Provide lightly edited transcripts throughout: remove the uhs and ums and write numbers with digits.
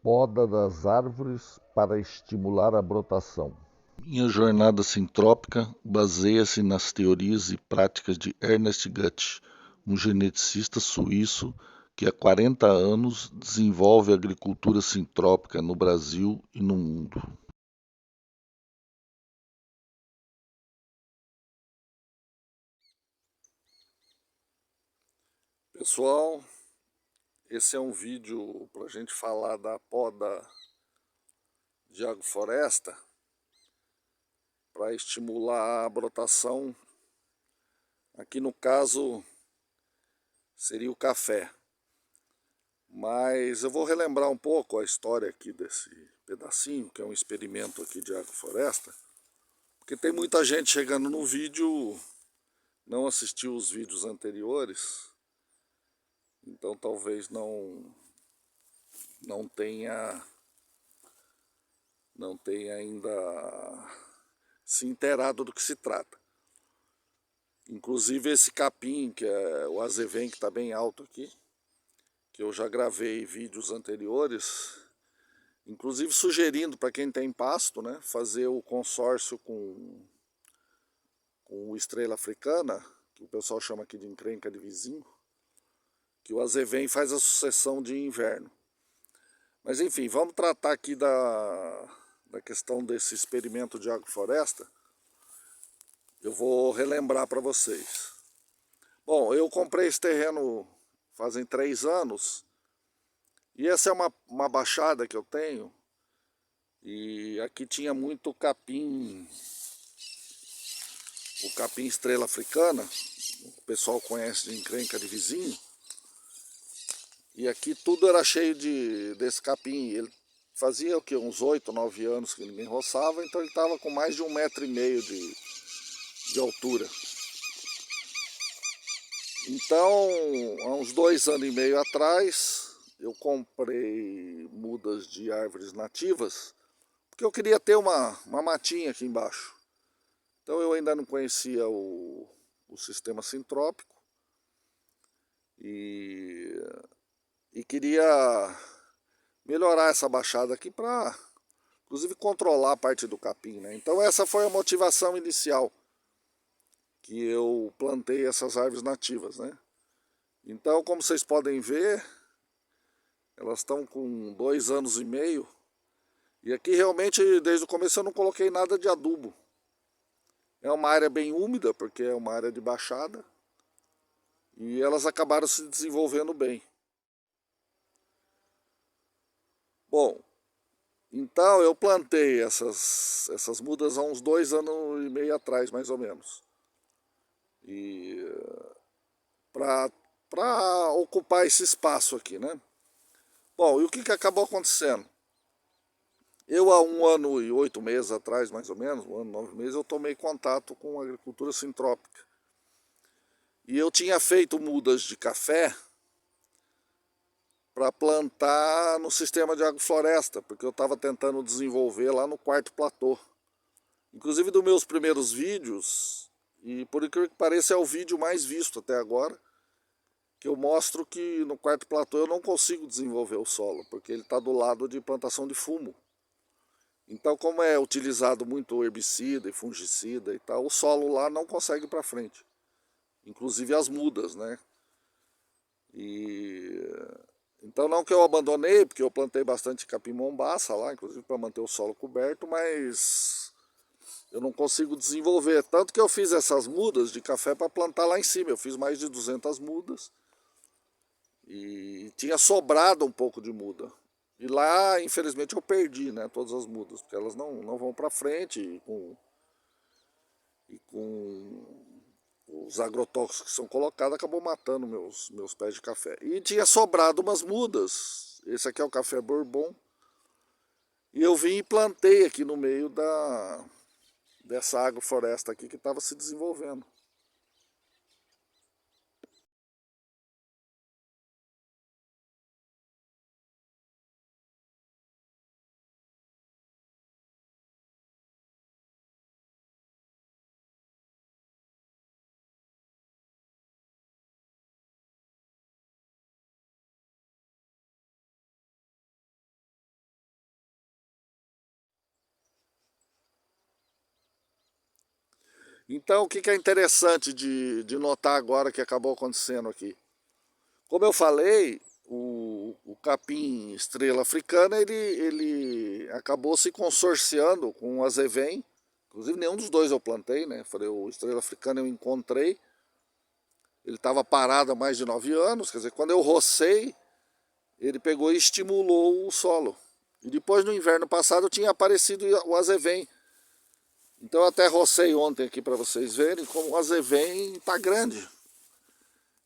Poda das árvores para estimular a brotação. Minha jornada sintrópica baseia-se nas teorias e práticas de Ernest Gutt, um geneticista suíço que há 40 anos desenvolve agricultura sintrópica no Brasil e no mundo. Pessoal, esse é um vídeo para a gente falar da poda de agrofloresta para estimular a brotação. Aqui no caso seria o café. Mas eu vou relembrar um pouco a história aqui desse pedacinho, que é um experimento aqui de agrofloresta, porque tem muita gente chegando no vídeo, não assistiu os vídeos anteriores, então talvez não tenha ainda se inteirado do que se trata. Inclusive esse capim, que é o azevém, que está bem alto aqui, que eu já gravei vídeos anteriores, inclusive sugerindo para quem tem pasto, né, fazer o consórcio com o estrela africana, que o pessoal chama aqui de encrenca de vizinho, que o azevém faz a sucessão de inverno. Mas enfim, vamos tratar aqui da questão desse experimento de agrofloresta. Eu vou relembrar para vocês. Bom, eu comprei esse terreno fazem 3 anos, e essa é uma baixada que eu tenho, e aqui tinha muito capim, o capim estrela africana, o pessoal conhece de encrenca de vizinho, e aqui tudo era cheio desse capim. Ele fazia o que, uns 8, 9 anos que ele me roçava, então ele estava com mais de 1,5 m de altura. Então, há uns 2 anos e meio atrás, eu comprei mudas de árvores nativas, porque eu queria ter uma matinha aqui embaixo. Então eu ainda não conhecia o sistema sintrópico e queria melhorar essa baixada aqui para, inclusive, controlar a parte do capim, né? Então essa foi a motivação inicial, que eu plantei essas árvores nativas, né? Então, como vocês podem ver, elas estão com 2 anos e meio, e aqui realmente desde o começo eu não coloquei nada de adubo. É uma área bem úmida, porque é uma área de baixada, e elas acabaram se desenvolvendo bem. Bom, então eu plantei essas mudas há uns 2 anos e meio atrás, mais ou menos. E para ocupar esse espaço aqui, né? Bom, e o que acabou acontecendo? Eu há 1 ano e 8 meses atrás, mais ou menos, 1 ano e 9 meses, eu tomei contato com a agricultura sintrópica. E eu tinha feito mudas de café para plantar no sistema de agrofloresta, porque eu estava tentando desenvolver lá no quarto platô. Inclusive dos meus primeiros vídeos, e por incrível que pareça é o vídeo mais visto até agora, que eu mostro que no quarto platô eu não consigo desenvolver o solo, porque ele está do lado de plantação de fumo. Então, como é utilizado muito herbicida e fungicida e tal, o solo lá não consegue ir para frente. Inclusive as mudas, né? E então não que eu abandonei, porque eu plantei bastante capim-mombaça lá, inclusive para manter o solo coberto, mas eu não consigo desenvolver. Tanto que eu fiz essas mudas de café para plantar lá em cima. Eu fiz mais de 200 mudas e tinha sobrado um pouco de muda. E lá, infelizmente, eu perdi, né, todas as mudas, porque elas não vão para frente e com os agrotóxicos que são colocados, acabou matando meus pés de café. E tinha sobrado umas mudas. Esse aqui é o café Bourbon. E eu vim e plantei aqui no meio dessa agrofloresta aqui que estava se desenvolvendo. Então, o que é interessante de notar agora que acabou acontecendo aqui? Como eu falei, o capim estrela africana, ele acabou se consorciando com o azevém. Inclusive, nenhum dos dois eu plantei, né? Falei, o estrela africana eu encontrei. Ele estava parado há mais de 9 anos, quer dizer, quando eu rocei, ele pegou e estimulou o solo. E depois, no inverno passado, tinha aparecido o azevém. Então eu até rocei ontem aqui para vocês verem como o azevém está grande.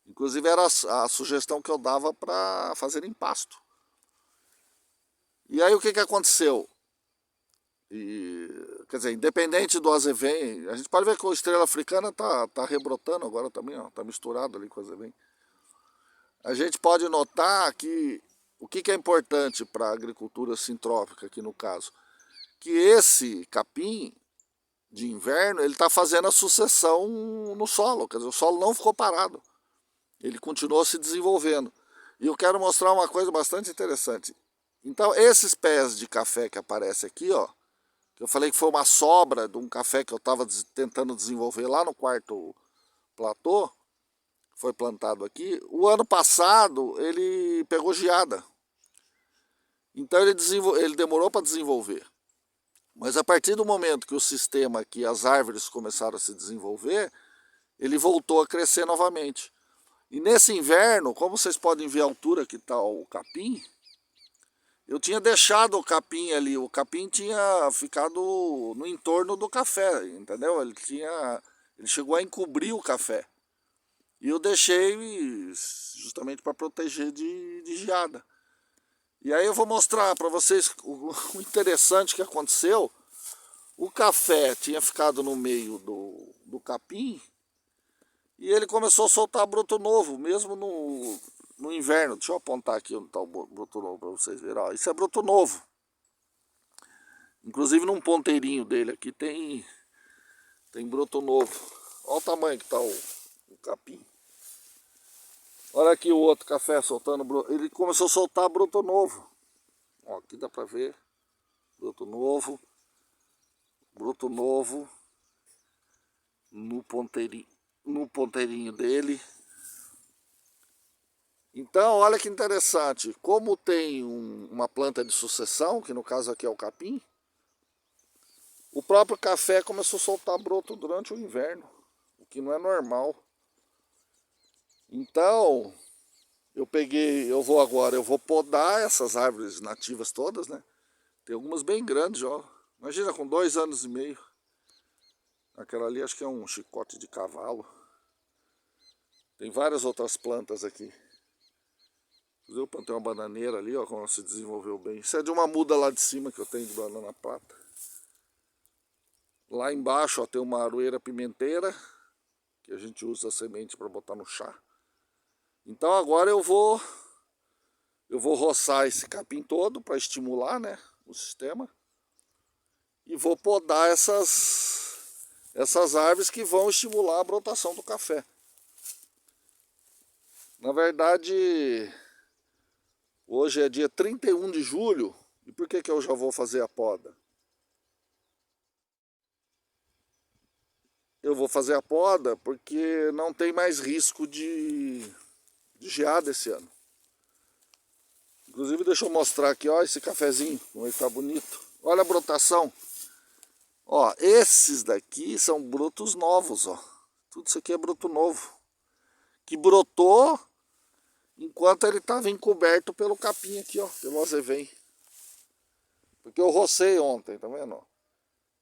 Inclusive era a sugestão que eu dava para fazer em pasto. E aí o que aconteceu? Quer dizer, independente do azevém, a gente pode ver que a estrela africana tá rebrotando agora também, ó, tá misturado ali com o azevém. A gente pode notar que o que é importante para a agricultura sintrópica aqui no caso, que esse capim de inverno, ele está fazendo a sucessão no solo, quer dizer, o solo não ficou parado, ele continuou se desenvolvendo. E eu quero mostrar uma coisa bastante interessante. Então, esses pés de café que aparecem aqui, ó, que eu falei que foi uma sobra de um café que eu estava tentando desenvolver lá no quarto platô, foi plantado aqui, o ano passado ele pegou geada. Então ele demorou para desenvolver. Mas a partir do momento que o sistema aqui, as árvores começaram a se desenvolver, ele voltou a crescer novamente. E nesse inverno, como vocês podem ver a altura que está o capim, eu tinha deixado o capim ali, o capim tinha ficado no entorno do café, entendeu? Ele chegou a encobrir o café. E eu deixei justamente para proteger de geada. E aí eu vou mostrar para vocês o interessante que aconteceu. O café tinha ficado no meio do capim e ele começou a soltar broto novo, mesmo no inverno. Deixa eu apontar aqui onde está o broto novo para vocês verem. Ó, isso é broto novo. Inclusive num ponteirinho dele aqui tem broto novo. Olha o tamanho que está o capim. Olha aqui o outro café soltando broto. Ele começou a soltar broto novo. Ó, aqui dá para ver. Broto novo no ponteirinho dele. Então, olha que interessante, como tem uma planta de sucessão, que no caso aqui é o capim, o próprio café começou a soltar broto durante o inverno, o que não é normal. Então, eu vou podar essas árvores nativas todas, né? Tem algumas bem grandes, ó. Imagina com 2 anos e meio. Aquela ali acho que é um chicote de cavalo. Tem várias outras plantas aqui. Eu plantei uma bananeira ali, ó, como se desenvolveu bem. Isso é de uma muda lá de cima que eu tenho de banana prata. Lá embaixo, ó, tem uma aroeira pimenteira, que a gente usa a semente para botar no chá. Então agora eu vou roçar esse capim todo para estimular, né, o sistema. E vou podar essas árvores que vão estimular a brotação do café. Na verdade, hoje é dia 31 de julho. E por que eu já vou fazer a poda? Eu vou fazer a poda porque não tem mais risco de geada esse ano. Inclusive, deixa eu mostrar aqui, ó, esse cafezinho, como ele tá bonito. Olha a brotação. Ó, esses daqui são brotos novos, ó. Tudo isso aqui é broto novo. Que brotou enquanto ele estava encoberto pelo capim aqui, ó, pelo azevém. Porque eu rocei ontem, tá vendo?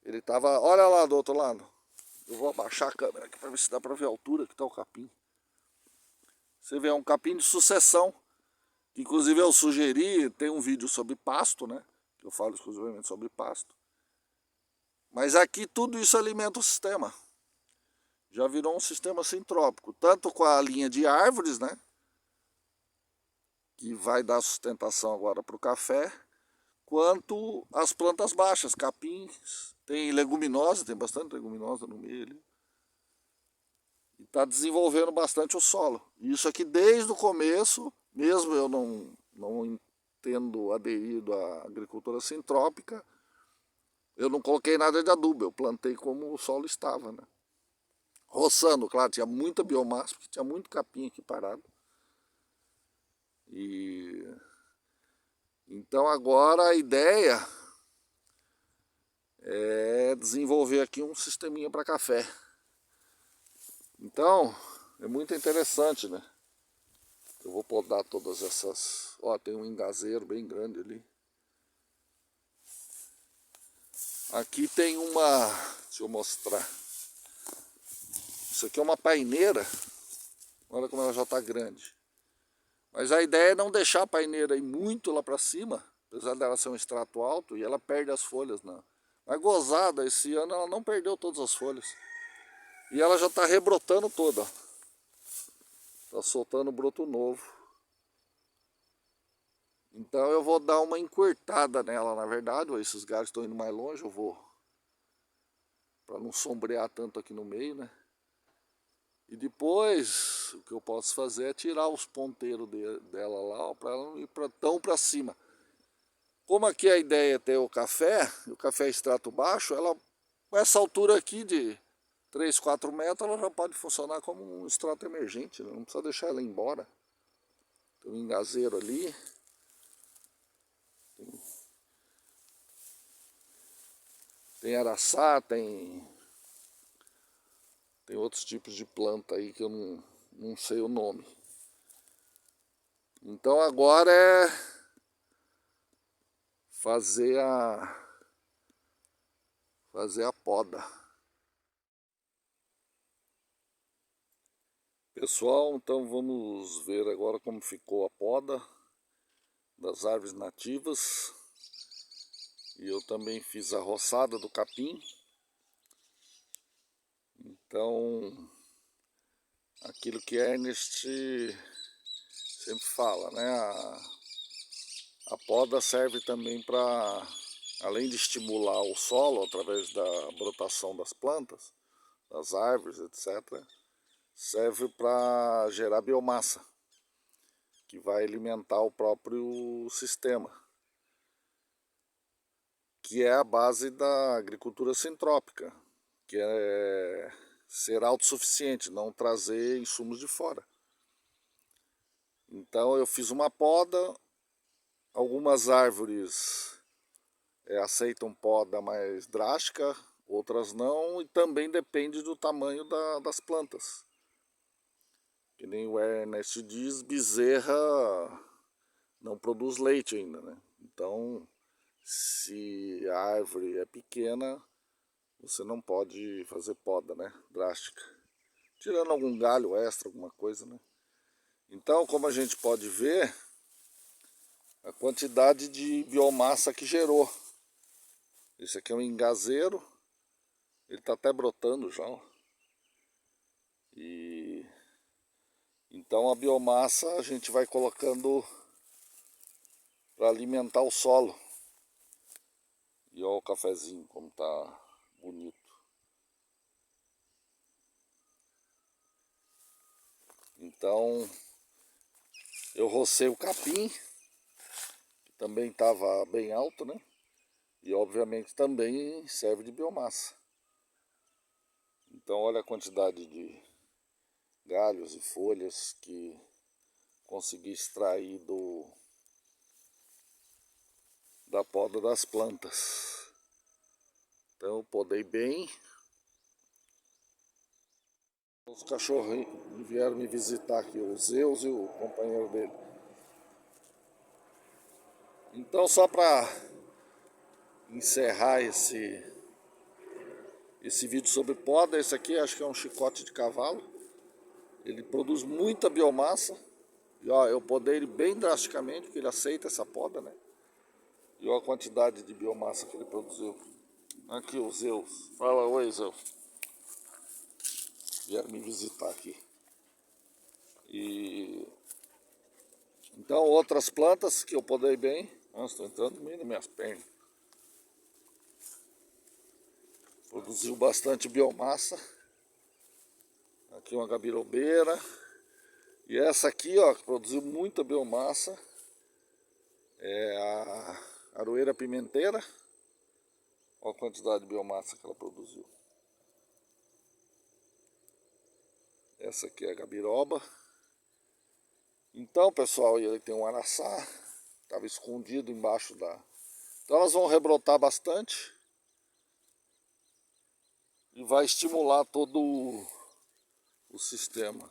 Ele tava, olha lá do outro lado. Eu vou abaixar a câmera aqui para ver se dá para ver a altura que tá o capim. Você vê, é um capim de sucessão. Inclusive eu sugeri, tem um vídeo sobre pasto, né? Que eu falo exclusivamente sobre pasto. Mas aqui tudo isso alimenta o sistema. Já virou um sistema sintrópico, tanto com a linha de árvores, né? Que vai dar sustentação agora para o café, quanto as plantas baixas, capins, tem leguminosa, tem bastante leguminosa no meio ali. E está desenvolvendo bastante o solo. Isso aqui desde o começo, mesmo eu não tendo aderido à agricultura sintrópica, eu não coloquei nada de adubo, eu plantei como o solo estava, né? roçando, claro, tinha muita biomassa, porque tinha muito capim aqui parado. E então agora a ideia é desenvolver aqui um sisteminha para café. Então é muito interessante, né? Eu vou podar todas essas. Ó, tem um engazeiro bem grande ali. Aqui tem uma. Deixa eu mostrar. Isso aqui é uma paineira. Olha como ela já está grande. Mas a ideia é não deixar a paineira ir muito lá para cima, apesar dela ser um extrato alto, e ela perde as folhas. Não. Mas gozada, esse ano ela não perdeu todas as folhas. E ela já está rebrotando toda. Está soltando broto novo. Então eu vou dar uma encurtada nela, na verdade. Esses galhos estão indo mais longe, eu vou. Para não sombrear tanto aqui no meio, né? E depois, o que eu posso fazer é tirar os ponteiros dela lá, para ela não ir tão para cima. Como aqui a ideia é ter o café extrato baixo, ela, com essa altura aqui de 3, 4 metros, ela já pode funcionar como um extrato emergente, né? Não precisa deixar ela ir embora. Tem um engazeiro ali. Tem araçá, tem outros tipos de planta aí que eu não sei o nome. Então agora é fazer a poda. Pessoal, então vamos ver agora como ficou a poda das árvores nativas. E eu também fiz a roçada do capim. Então, aquilo que Ernest sempre fala, né? A poda serve também para, além de estimular o solo através da brotação das plantas, das árvores, etc., serve para gerar biomassa, que vai alimentar o próprio sistema, que é a base da agricultura sintrópica, que é ser autossuficiente, não trazer insumos de fora. Então eu fiz uma poda, algumas árvores aceitam poda mais drástica, outras não, e também depende do tamanho das plantas. Que nem o Ernest diz, bezerra não produz leite ainda, né? Então, se a árvore é pequena, você não pode fazer poda, né? Drástica. Tirando algum galho extra, alguma coisa, né? Então, como a gente pode ver, a quantidade de biomassa que gerou. Esse aqui é um engazeiro, ele está até brotando já, ó. E então a biomassa a gente vai colocando para alimentar o solo. E olha o cafezinho como tá bonito. Então eu rocei o capim, que também estava bem alto, né? E obviamente também serve de biomassa. Então olha a quantidade de galhos e folhas que consegui extrair da poda das plantas. Então eu podei bem. Os cachorros vieram me visitar aqui, o Zeus e o companheiro dele. Então só para encerrar esse vídeo sobre poda, esse aqui acho que é um chicote de cavalo. Ele produz muita biomassa. E ó, eu podei ele bem drasticamente, porque ele aceita essa poda, né? E olha a quantidade de biomassa que ele produziu. Aqui o Zeus. Fala, oi Zeus. Vieram me visitar aqui. E então outras plantas que eu podei bem. Nossa, estou entrando meio nas minhas pernas. Produziu bastante biomassa. Aqui uma gabirobeira. E essa aqui, ó, que produziu muita biomassa, é a aroeira pimenteira. Olha a quantidade de biomassa que ela produziu. Essa aqui é a gabiroba. Então, pessoal, ele tem um araçá, estava escondido embaixo da... Então elas vão rebrotar bastante e vai estimular todo o sistema.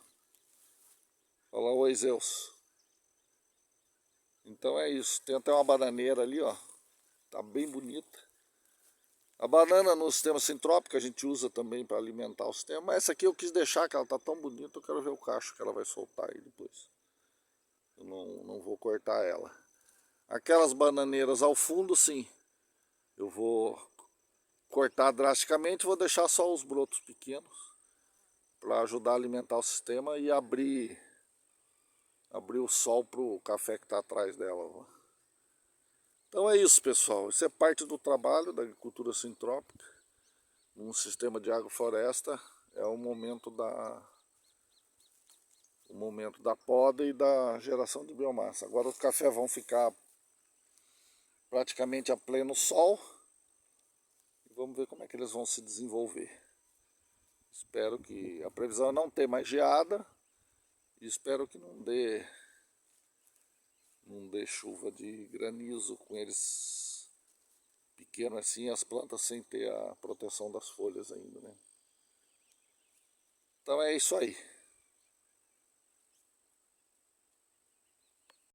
Fala, oi, Zeus. Então é isso, tem até uma bananeira ali, ó, tá bem bonita. A banana no sistema sintrópico a gente usa também para alimentar o sistema, mas essa aqui eu quis deixar, que ela tá tão bonita, eu quero ver o cacho que ela vai soltar aí depois. Eu não vou cortar ela. Aquelas bananeiras ao fundo, sim, eu vou cortar drasticamente, vou deixar só os brotos pequenos para ajudar a alimentar o sistema e abrir o sol para o café que está atrás dela. Então é isso, pessoal. Isso é parte do trabalho da agricultura sintrópica. Num sistema de agrofloresta é o momento da poda e da geração de biomassa. Agora os cafés vão ficar praticamente a pleno sol. E vamos ver como é que eles vão se desenvolver. Espero que a previsão é não ter mais geada. E espero que não dê chuva de granizo com eles pequenos assim, as plantas sem ter a proteção das folhas ainda, né? Então é isso aí.